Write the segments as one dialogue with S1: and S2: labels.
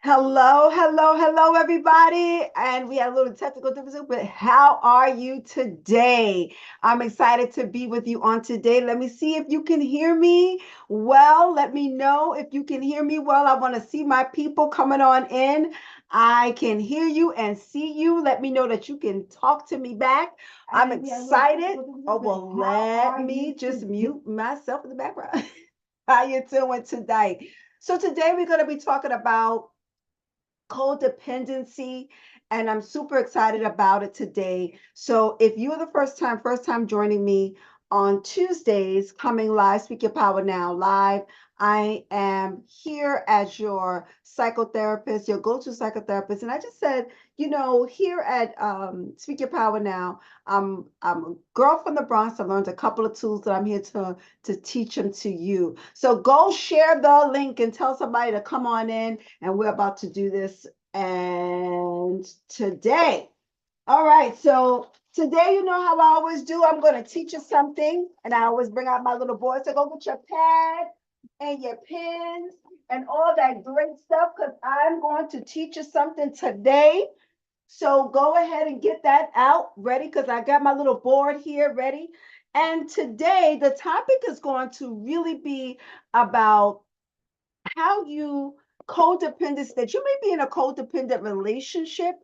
S1: Hello, everybody. And we had a little technical difficulty, but how are you today? I'm excited to be with you on today. Let me see if you can hear me well. Let me know if you can hear me well. I want to see my people coming on in. I can hear you and see you. Let me know that you can talk to me back. I'm excited. Oh, well, let me just mute myself in the background. How you doing tonight? So today we're going to be talking about codependency, and I'm super excited about it today. So if you're the first time joining me on Tuesdays, coming live, Speak Your Power Now live, I am here as your psychotherapist, your go-to psychotherapist. And I just said, here at Speak Your Power Now, I'm a girl from the Bronx. I learned a couple of tools that I'm here to teach them to you. So go share the link and tell somebody to come on in, and we're about to do this. And today, all right, so today, you know how I always do, I'm going to teach you something, and I always bring out my little boy. So go get your pad and your pens and all that great stuff, because I'm going to teach you something today. So go ahead and get that out ready, because I got my little board here ready. And today, the topic is going to really be about how you codependence, that you may be in a codependent relationship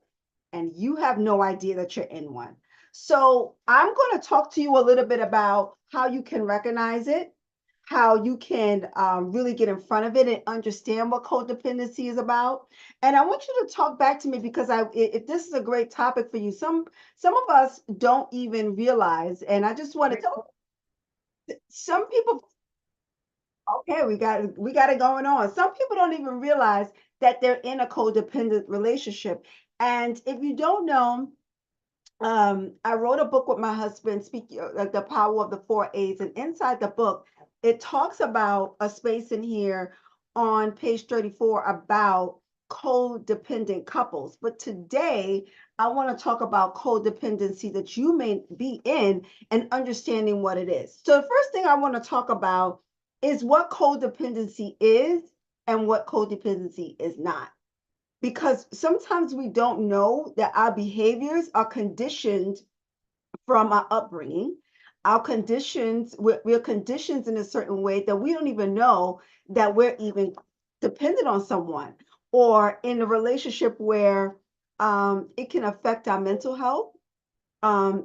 S1: and you have no idea that you're in one. So I'm going to talk to you a little bit about how you can recognize it, how you can really get in front of it and understand what codependency is about. And I want you to talk back to me, because if this is a great topic for you, some of us don't even realize, and I just want to tell some people. Okay, we got it going on. Some people don't even realize that they're in a codependent relationship. And if you don't know, I wrote a book with my husband, like the power of the 4 A's, and inside the book, it talks about a space in here on page 34 about codependent couples. But today, I want to talk about codependency that you may be in and understanding what it is. So the first thing I want to talk about is what codependency is and what codependency is not, because sometimes we don't know that our behaviors are conditioned from our upbringing. Our conditions, we're conditioned in a certain way that we don't even know that we're even dependent on someone, or in a relationship where it can affect our mental health.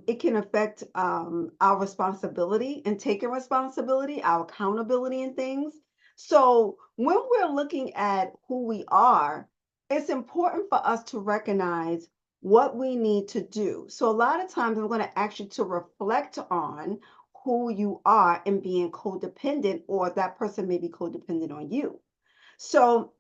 S1: It can affect our responsibility and taking responsibility, our accountability and things. So when we're looking at who we are, it's important for us to recognize what we need to do. So a lot of times I'm going to ask you to reflect on who you are and being codependent, or that person may be codependent on you. So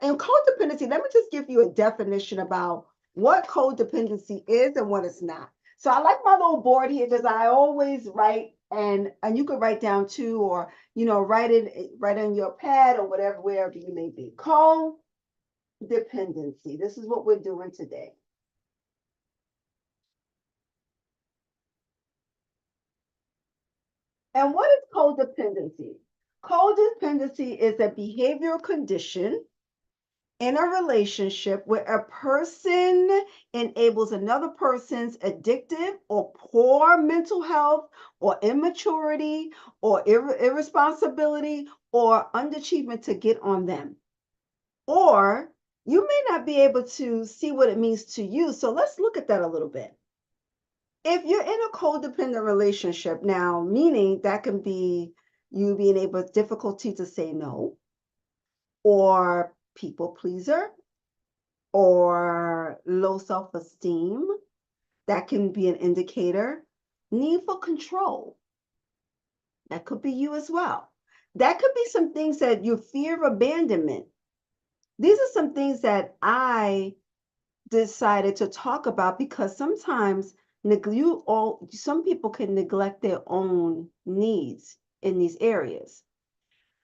S1: in codependency, let me just give you a definition about what codependency is and what it's not. So I like my little board here, because I always write, and you can write down too, or write it right on your pad or whatever, wherever you may be. Codependency. This is what we're doing today. And what is codependency? Codependency is a behavioral condition in a relationship where a person enables another person's addictive or poor mental health, or immaturity, or irresponsibility, or underachievement to get on them. Or you may not be able to see what it means to you. So let's look at that a little bit. If you're in a codependent relationship now, meaning that can be you being able difficulty to say no, or people pleaser, or low self-esteem, that can be an indicator. Need for control, that could be you as well. That could be some things that you fear of abandonment. These are some things that I decided to talk about, because sometimes some people can neglect their own needs in these areas.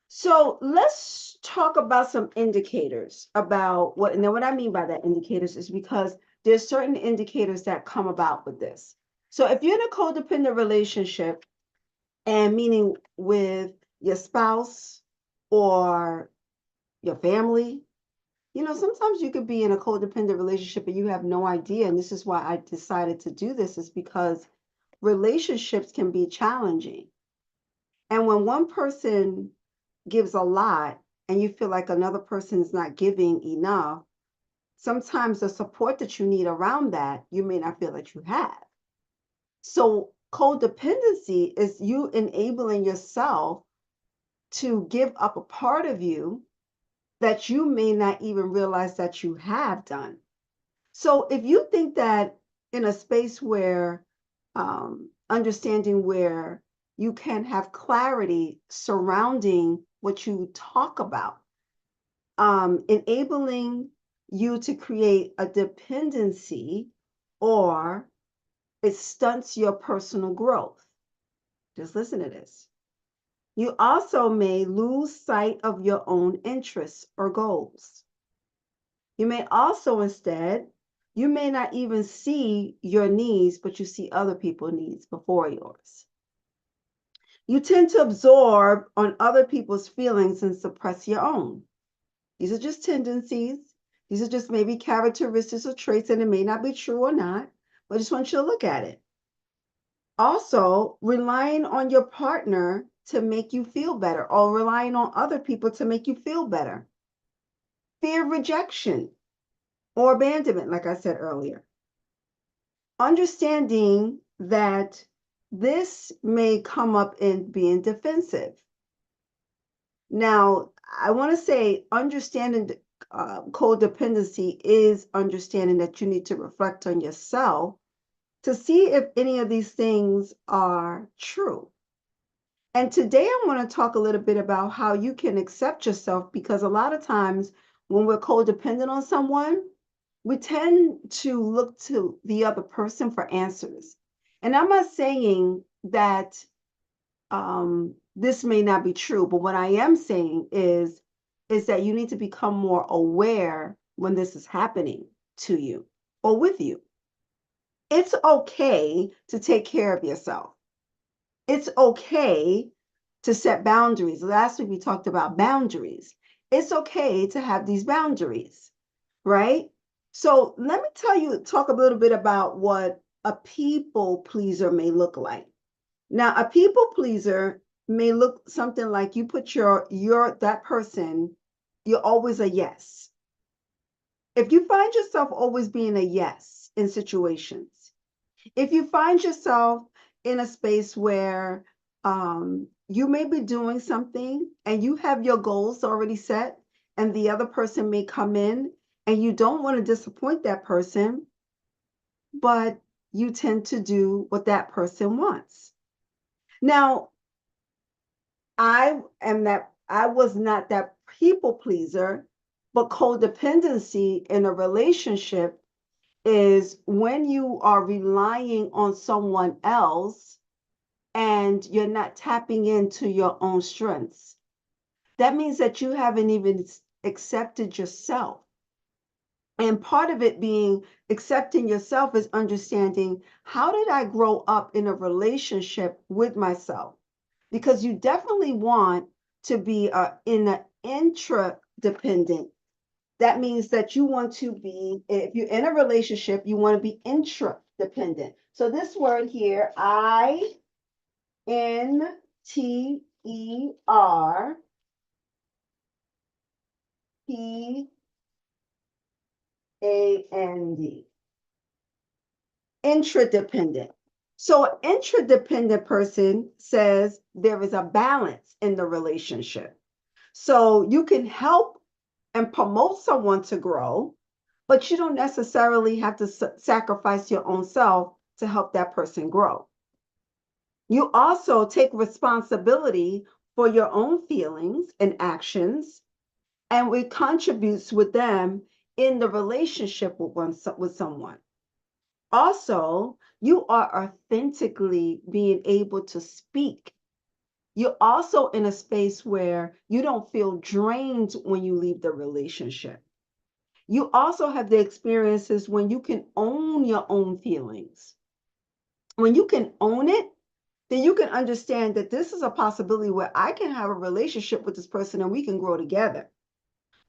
S1: So let's talk about some indicators about what, and then what I mean by that indicators is because there's certain indicators that come about with this. So if you're in a codependent relationship, and meaning with your spouse or your family, sometimes you could be in a codependent relationship and you have no idea. And this is why I decided to do this, is because relationships can be challenging. And when one person gives a lot and you feel like another person is not giving enough, sometimes the support that you need around that, you may not feel that you have. So codependency is you enabling yourself to give up a part of you that you may not even realize that you have done. So if you think that in a space where understanding where you can have clarity surrounding what you talk about, enabling you to create a dependency, or it stunts your personal growth. Just listen to this. You also may lose sight of your own interests or goals. You may also instead, you may not even see your needs, but you see other people's needs before yours. You tend to absorb on other people's feelings and suppress your own. These are just tendencies. These are just maybe characteristics or traits, and it may not be true or not, but I just want you to look at it. Also, relying on your partner to make you feel better, or relying on other people to make you feel better. Fear of rejection or abandonment, like I said earlier. Understanding that this may come up in being defensive. Now, I want to say understanding codependency is understanding that you need to reflect on yourself to see if any of these things are true. And today I want to talk a little bit about how you can accept yourself, because a lot of times when we're codependent on someone, we tend to look to the other person for answers. And I'm not saying that this may not be true, but what I am saying is that you need to become more aware when this is happening to you or with you. It's okay to take care of yourself. It's okay to set boundaries. Last week we talked about boundaries. It's okay to have these boundaries, right? So let me talk a little bit about what a people pleaser may look like. Now, a people pleaser may look something like you put that person, you're always a yes. If you find yourself always being a yes in situations, if you find yourself in a space where you may be doing something and you have your goals already set, and the other person may come in and you don't want to disappoint that person, but you tend to do what that person wants. Now, I was not that people pleaser, but codependency in a relationship is when you are relying on someone else and you're not tapping into your own strengths. That means that you haven't even accepted yourself. And part of it being accepting yourself is understanding, how did I grow up in a relationship with myself? Because you definitely want to be in an intradependent. That means that you want to be, if you're in a relationship, you want to be intradependent. So this word here, INTERPAND. Intradependent. So an intradependent person says there is a balance in the relationship. So you can help and promote someone to grow, but you don't necessarily have to sacrifice your own self to help that person grow. You also take responsibility for your own feelings and actions, and it contributes with them in the relationship with someone. Also, you are authentically being able to speak. You're also in a space where you don't feel drained when you leave the relationship. You also have the experiences when you can own your own feelings. When you can own it, then you can understand that this is a possibility where I can have a relationship with this person and we can grow together.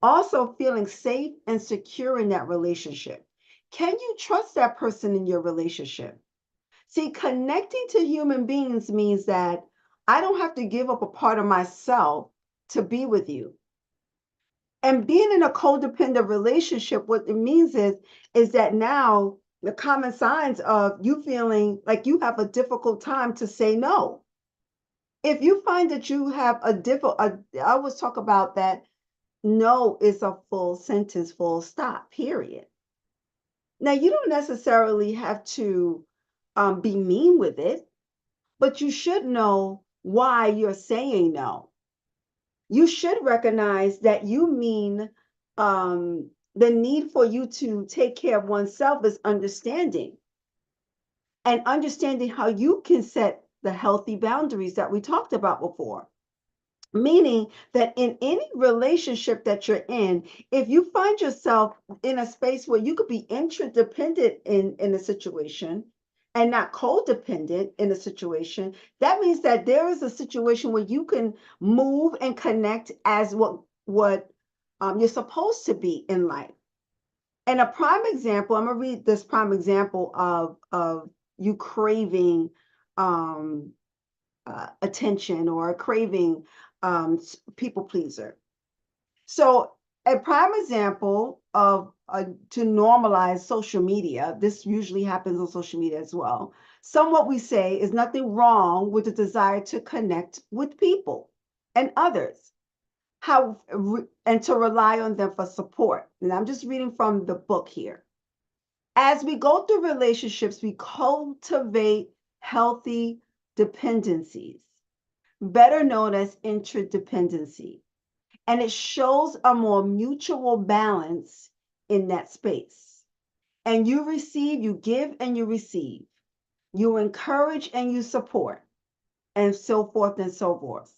S1: Also, feeling safe and secure in that relationship. Can you trust that person in your relationship? See, connecting to human beings means that I don't have to give up a part of myself to be with you. And being in a codependent relationship, what it means is that now the common signs of you feeling like you have a difficult time to say no. If you find that you have I always talk about that no is a full sentence, full stop, period. Now, you don't necessarily have to be mean with it, but you should know why you're saying no. You should recognize that you mean the need for you to take care of oneself is understanding and understanding how you can set the healthy boundaries that we talked about before. Meaning that in any relationship that you're in, if you find yourself in a space where you could be interdependent in a situation and not codependent in a situation, that means that there is a situation where you can move and connect as what you're supposed to be in life. And a prime example, I'm gonna read this prime example of you craving attention or craving people pleaser. So a prime example of to normalize social media, this usually happens on social media as well. What we say is nothing wrong with the desire to connect with people and others, how and to rely on them for support. And I'm just reading from the book here. As we go through relationships, we cultivate healthy dependencies, better known as interdependency. And it shows a more mutual balance in that space. And you receive, you give, and you receive. You encourage and you support, and so forth and so forth.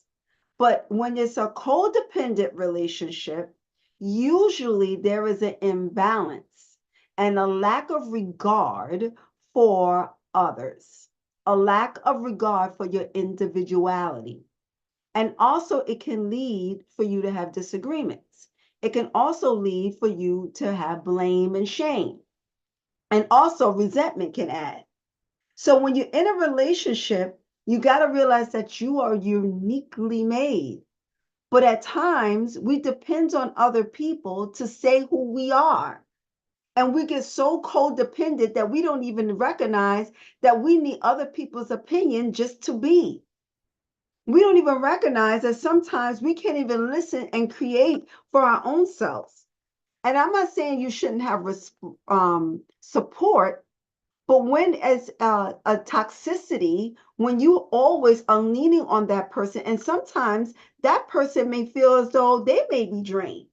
S1: But when it's a codependent relationship, usually there is an imbalance and a lack of regard for others, a lack of regard for your individuality. And also, it can lead for you to have disagreements. It can also lead for you to have blame and shame. And also, resentment can add. So, when you're in a relationship, you got to realize that you are uniquely made. But at times, we depend on other people to say who we are. And we get so codependent that we don't even recognize that we need other people's opinion just to be. We don't even recognize that sometimes we can't even listen and create for our own selves. And I'm not saying you shouldn't have support, but when as a toxicity, when you always are leaning on that person, and sometimes that person may feel as though they may be drained.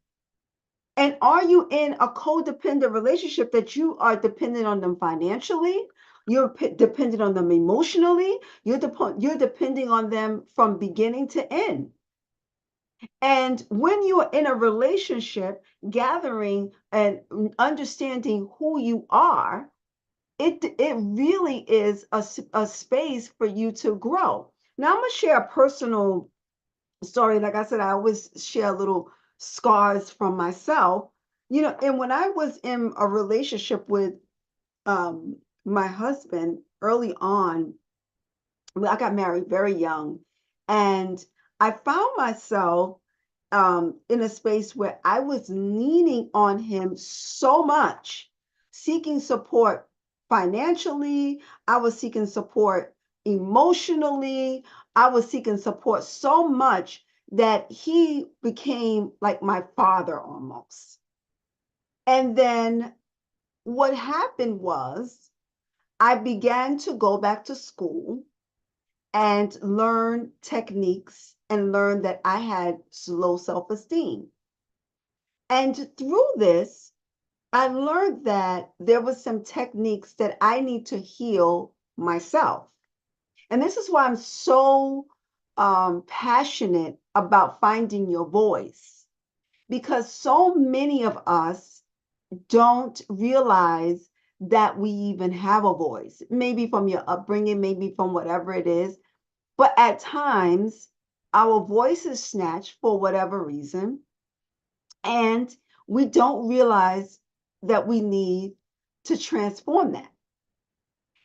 S1: And are you in a codependent relationship that you are dependent on them financially? You're dependent on them emotionally. You're depending on them from beginning to end. And when you are in a relationship, gathering and understanding who you are, it really is a space for you to grow. Now, I'm going to share a personal story. Like I said, I always share little scars from myself. And when I was in a relationship with my husband early on, well, I got married very young, and I found myself in a space where I was leaning on him so much, seeking support financially. I was seeking support emotionally. I was seeking support so much that he became like my father almost. And then what happened was I began to go back to school and learn techniques and learn that I had low self-esteem. And through this, I learned that there was some techniques that I need to heal myself. And this is why I'm so passionate about finding your voice, because so many of us don't realize that we even have a voice, maybe from your upbringing, maybe from whatever it is. But at times, our voice is snatched for whatever reason. And we don't realize that we need to transform that.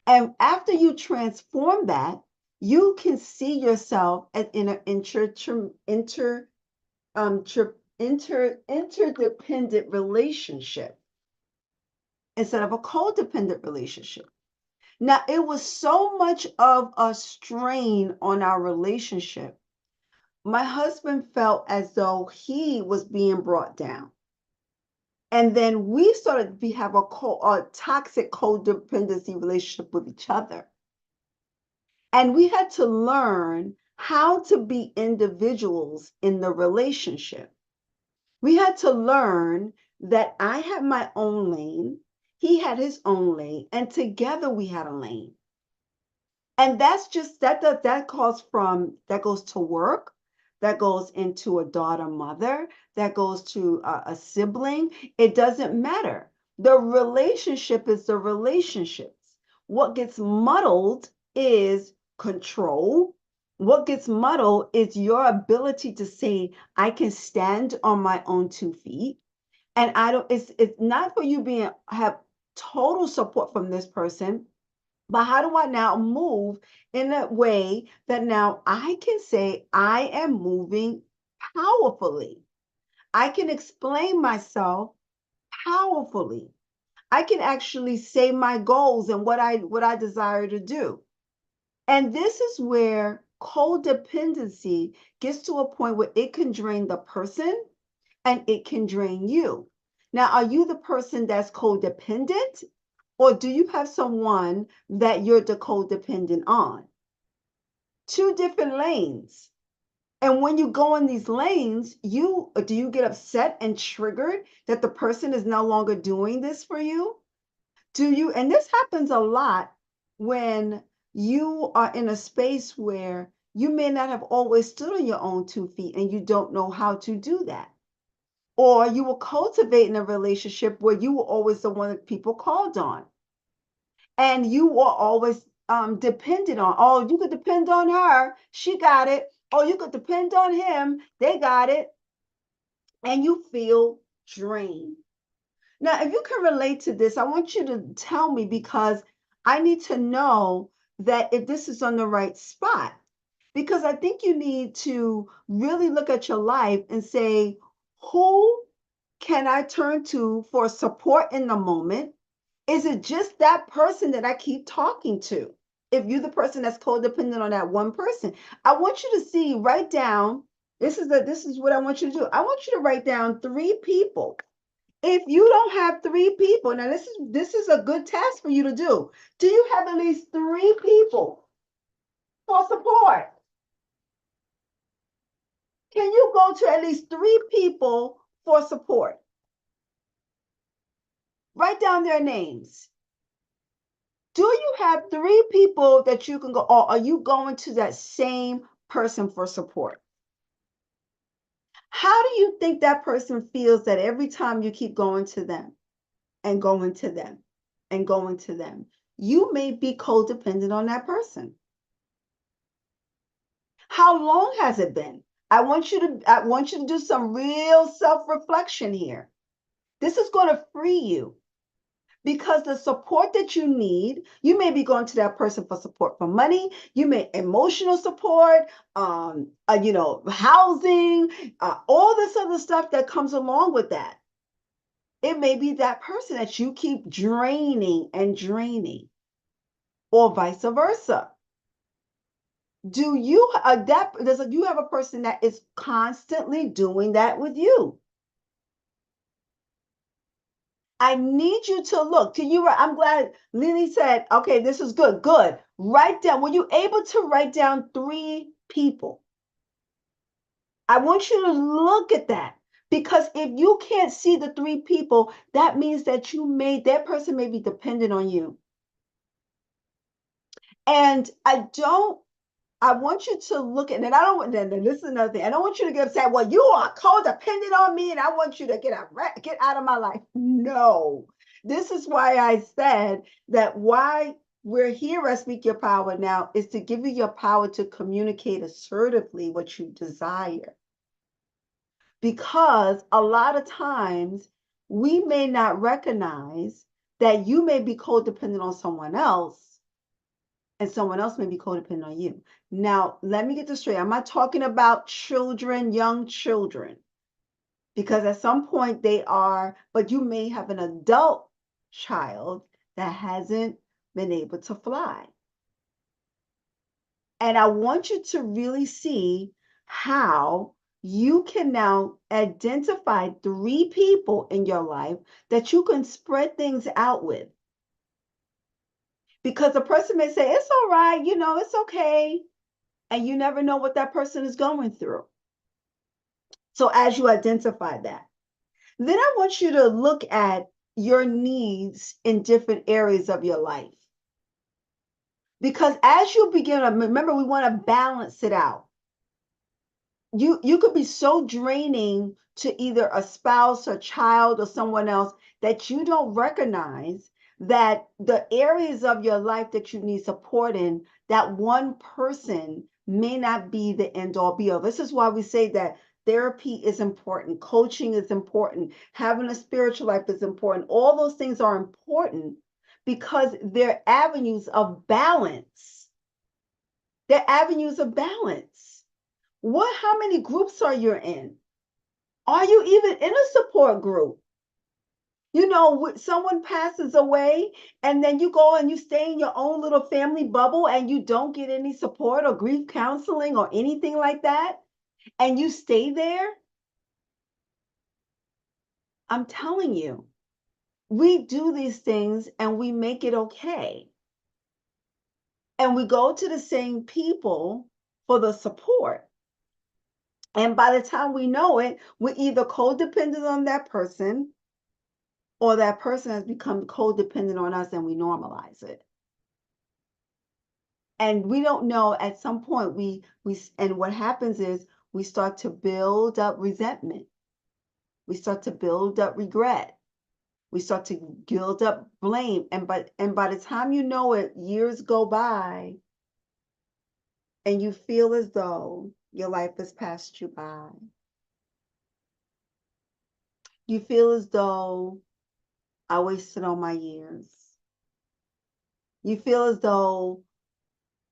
S1: And after you transform that, you can see yourself as in an interdependent relationship instead of a codependent relationship. Now, it was so much of a strain on our relationship. My husband felt as though he was being brought down. And then we started to have a toxic codependency relationship with each other. And we had to learn how to be individuals in the relationship. We had to learn that I had my own lane, he had his own lane, and together we had a lane. And that's just that goes to work, that goes into a daughter mother, that goes to a sibling. It doesn't matter. The relationship is the relationships. What gets muddled is control. What gets muddled is your ability to say, I can stand on my own 2 feet. And I don't, it's not for you have total support from this person, but how do I now move in a way that now I can say I am moving powerfully? I can explain myself powerfully. I can actually say my goals and what I desire to do. And this is where codependency gets to a point where it can drain the person and it can drain you. Now, are you the person that's codependent, or do you have someone that you're the codependent on? Two different lanes. And when you go in these lanes, do you get upset and triggered that the person is no longer doing this for you? Do you, and this happens a lot when you are in a space where you may not have always stood on your own 2 feet and you don't know how to do that. Or you were cultivating a relationship where you were always the one that people called on. And you were always dependent on, oh, you could depend on her, she got it. Oh, you could depend on him, they got it. And you feel drained. Now, if you can relate to this, I want you to tell me, because I need to know that if this is on the right spot. Because I think you need to really look at your life and say, who can I turn to for support in the moment? Is it just that person that I keep talking to? If you're the person that's codependent on that one person, I want you to write down, this is what I want you to do. I want you to write down 3 people. If you don't have 3 people, now this is a good task for you to do. Do you have at least 3 people for support? Can you go to at least 3 people for support? Write down their names. Do you have 3 people that you can go, or are you going to that same person for support? How do you think that person feels that every time you keep going to them and going to them and going to them? You may be codependent on that person. How long has it been? I want you to do some real self-reflection here. This is going to free you. Because the support that you need, you may be going to that person for support for money, you may emotional support, housing, all this other stuff that comes along with that. It may be that person that you keep draining and draining, or vice versa. Do you you have a person that is constantly doing that with you? I need you to look. I'm glad Lily said, okay, this is good. Good. Write down. Were you able to write down 3 people? I want you to look at that, because if you can't see the 3 people, that means that that person may be dependent on you. And I want you to look at, and I don't want, this is another thing. I don't want you to get upset. Well, you are codependent on me, and I want you to get out of my life. No, this is why I said that why we're here at Speak Your Power now is to give you your power to communicate assertively what you desire. because a lot of times we may not recognize that you may be codependent on someone else and someone else may be codependent on you. Now, let me get this straight. I'm not talking about children, young children, because at some point they are, but you may have an adult child that hasn't been able to fly. And I want you to really see how you can now identify 3 people in your life that you can spread things out with. Because a person may say, it's all right, it's okay. And you never know what that person is going through. So as you identify that, then I want you to look at your needs in different areas of your life. Because as you begin to remember, we want to balance it out. You could be so draining to either a spouse or child or someone else that you don't recognize that the areas of your life that you need support in, that one person may not be the end all be all. This is why we say that therapy is important, coaching is important, having a spiritual life is important. All those things are important because they're avenues of balance. They're avenues of balance. How many groups are you in? Are you even in a support group? Someone passes away and then you go and you stay in your own little family bubble and you don't get any support or grief counseling or anything like that, and you stay there. I'm telling you, we do these things and we make it okay. And we go to the same people for the support. And by the time we know it, we're either codependent on that person or that person has become codependent on us and we normalize it. And we don't know, at some point and what happens is we start to build up resentment. We start to build up regret. We start to build up blame. And by the time you know it, years go by and you feel as though your life has passed you by. You feel as though I wasted all my years. You feel as though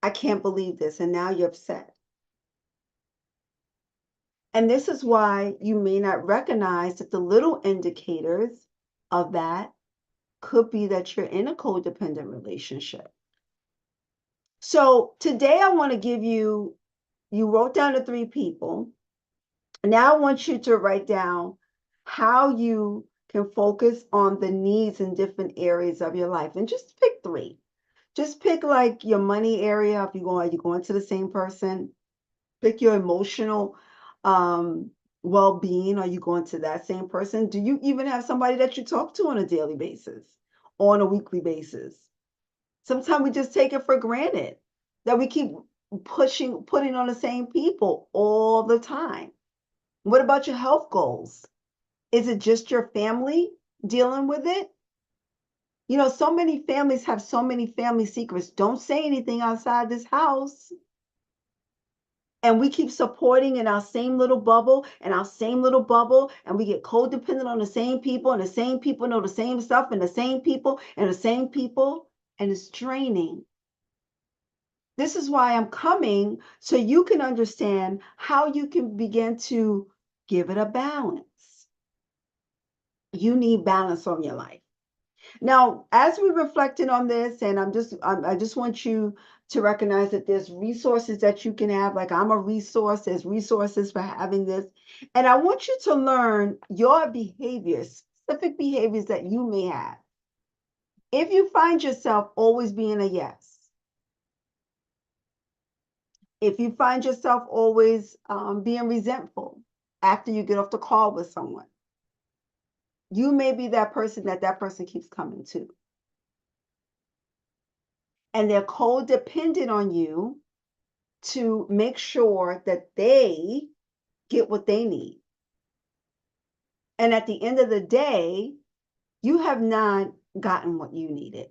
S1: I can't believe this, and now you're upset. And this is why you may not recognize that the little indicators of that could be that you're in a codependent relationship. So today I want to give you wrote down the 3 people. Now I want you to write down how you can focus on the needs in different areas of your life. And just pick 3. Just pick like your money area. If you're going to the same person. Pick your emotional well-being. Are you going to that same person? Do you even have somebody that you talk to on a daily basis, on a weekly basis? Sometimes we just take it for granted that we keep putting on the same people all the time. What about your health goals? Is it just your family dealing with it? So many families have so many family secrets. Don't say anything outside this house. And we keep supporting in our same little bubble and our same little bubble, and we get codependent on the same people, and the same people know the same stuff, and the same people, and the same people, and it's draining. This is why I'm coming, so you can understand how you can begin to give it a balance. You need balance on your life. Now, as we're reflecting on this, and I just want you to recognize that there's resources that you can have. Like, I'm a resource. There's resources for having this. And I want you to learn your behaviors, specific behaviors that you may have. If you find yourself always being a yes, if you find yourself always being resentful after you get off the call with someone, you may be that person that person keeps coming to. And they're codependent on you to make sure that they get what they need. And at the end of the day, you have not gotten what you needed.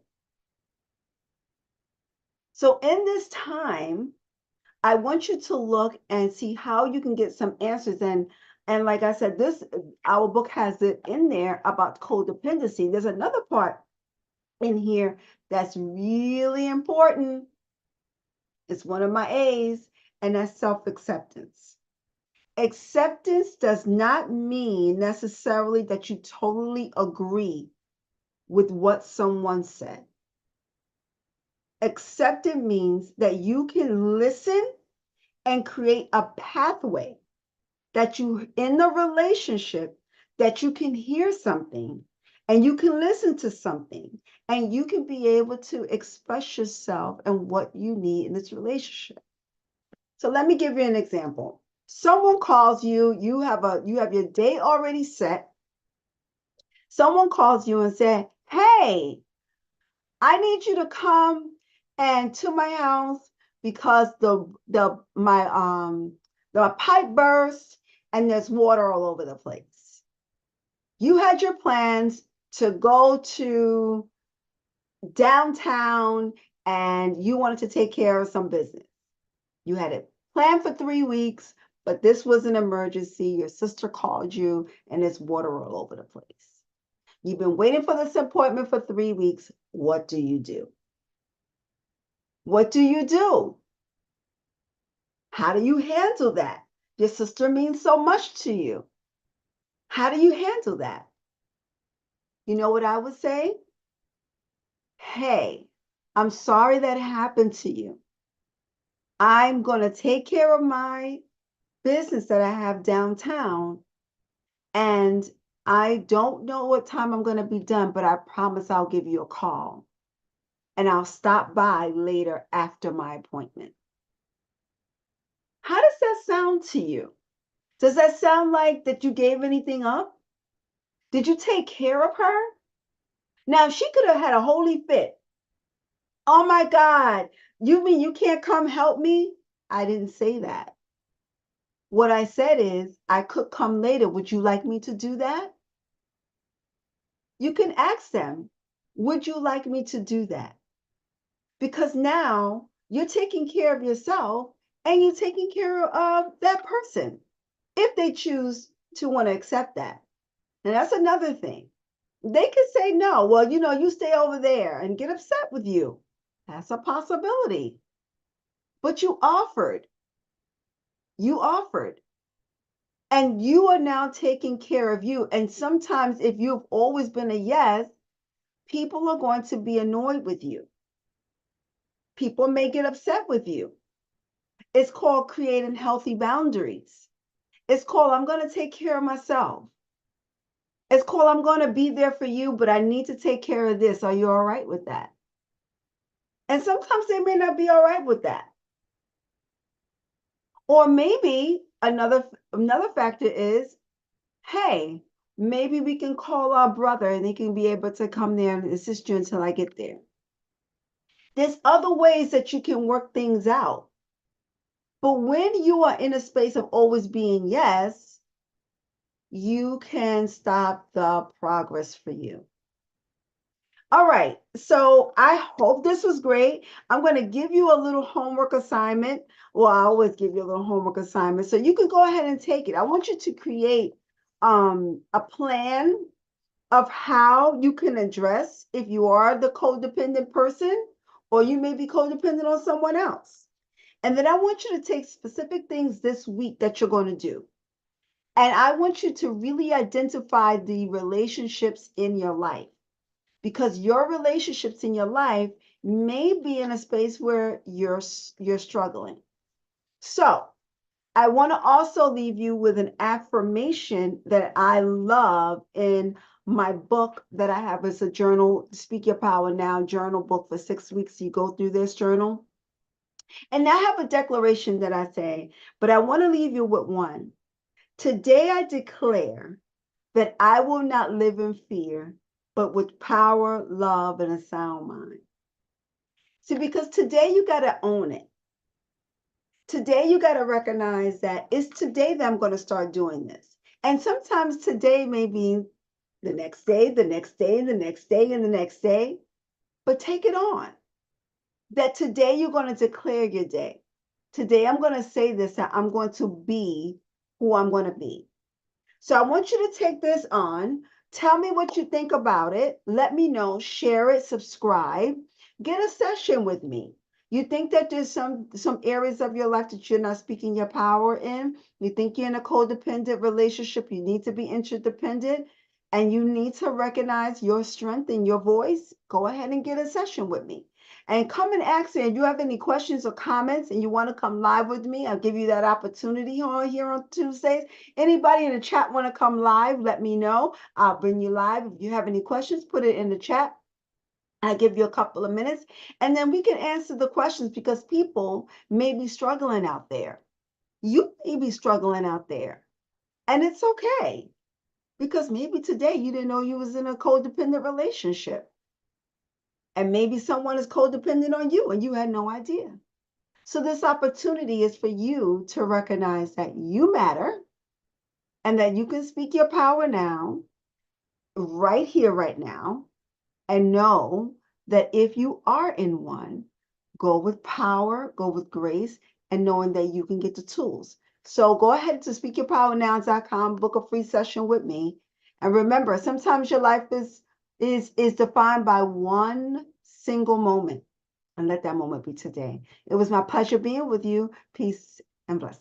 S1: So in this time, I want you to look and see how you can get some answers. And And like I said, our book has it in there about codependency. There's another part in here that's really important. It's one of my A's, and that's self-acceptance. Acceptance does not mean necessarily that you totally agree with what someone said. Acceptance means that you can listen and create a pathway that you, in the relationship, that you can hear something and you can listen to something and you can be able to express yourself and what you need in this relationship. So let me give you an example. Someone calls you, you have your date already set. Someone calls you and say, "Hey, I need you to come and to my house because the pipe burst and there's water all over the place." You had your plans to go to downtown and you wanted to take care of some business. You had it planned for 3 weeks, but this was an emergency. Your sister called you and there's water all over the place. You've been waiting for this appointment for 3 weeks. What do you do? What do you do? How do you handle that? Your sister means so much to you. How do you handle that? You know what I would say? "Hey, I'm sorry that happened to you. I'm going to take care of my business that I have downtown, and I don't know what time I'm going to be done, but I promise I'll give you a call, and I'll stop by later after my appointment." How does that sound to you? Does that sound like that you gave anything up? Did you take care of her? Now, she could have had a holy fit. "Oh my God, you mean you can't come help me?" I didn't say that. What I said is, "I could come later. Would you like me to do that?" You can ask them, "Would you like me to do that?" Because now you're taking care of yourself and you're taking care of that person if they choose to want to accept that. And that's another thing. They could say no. "Well, you stay over there," and get upset with you. That's a possibility. But you offered. You offered. And you are now taking care of you. And sometimes, if you've always been a yes, people are going to be annoyed with you. People may get upset with you. It's called creating healthy boundaries. It's called, "I'm going to take care of myself." It's called, "I'm going to be there for you, but I need to take care of this. Are you all right with that?" And sometimes they may not be all right with that. Or maybe another factor is, "Hey, maybe we can call our brother and he can be able to come there and assist you until I get there." There's other ways that you can work things out. But when you are in a space of always being yes, you can stop the progress for you. All right, so I hope this was great. I'm going to give you a little homework assignment. Well, I always give you a little homework assignment, so you can go ahead and take it. I want you to create a plan of how you can address if you are the codependent person, or you may be codependent on someone else. And then I want you to take specific things this week that you're going to do. And I want you to really identify the relationships in your life, because your relationships in your life may be in a space where you're struggling. So I want to also leave you with an affirmation that I love in my book that I have. It's a journal, Speak Your Power Now journal book for 6 weeks. You go through this journal. And I have a declaration that I say, but I want to leave you with one. Today I declare that I will not live in fear, but with power, love, and a sound mind. See, because today you got to own it. Today you got to recognize that it's today that I'm going to start doing this. And sometimes today may be the next day, the next day, and the next day, and the next day. But take it on. That today you're going to declare your day. Today I'm going to say this, that I'm going to be who I'm going to be. So I want you to take this on. Tell me what you think about it. Let me know. Share it. Subscribe. Get a session with me. You think that there's some areas of your life that you're not speaking your power in? You think you're in a codependent relationship? You need to be interdependent, and you need to recognize your strength and your voice? Go ahead and get a session with me. And come and ask me if you have any questions or comments and you want to come live with me. I'll give you that opportunity here on Tuesdays. Anybody in the chat want to come live, let me know. I'll bring you live. If you have any questions, put it in the chat. I'll give you a couple of minutes and then we can answer the questions because people may be struggling out there. You may be struggling out there, and it's okay because maybe today you didn't know you was in a codependent relationship, and maybe someone is codependent on you and you had no idea. So this opportunity is for you to recognize that you matter and that you can speak your power now, right here, right now, and know that if you are in one, go with power, go with grace, and knowing that you can get the tools. So go ahead to speakyourpowernow.com, book a free session with me. And remember, sometimes your life is defined by one single moment. And let that moment be today. It was my pleasure being with you. Peace and blessings.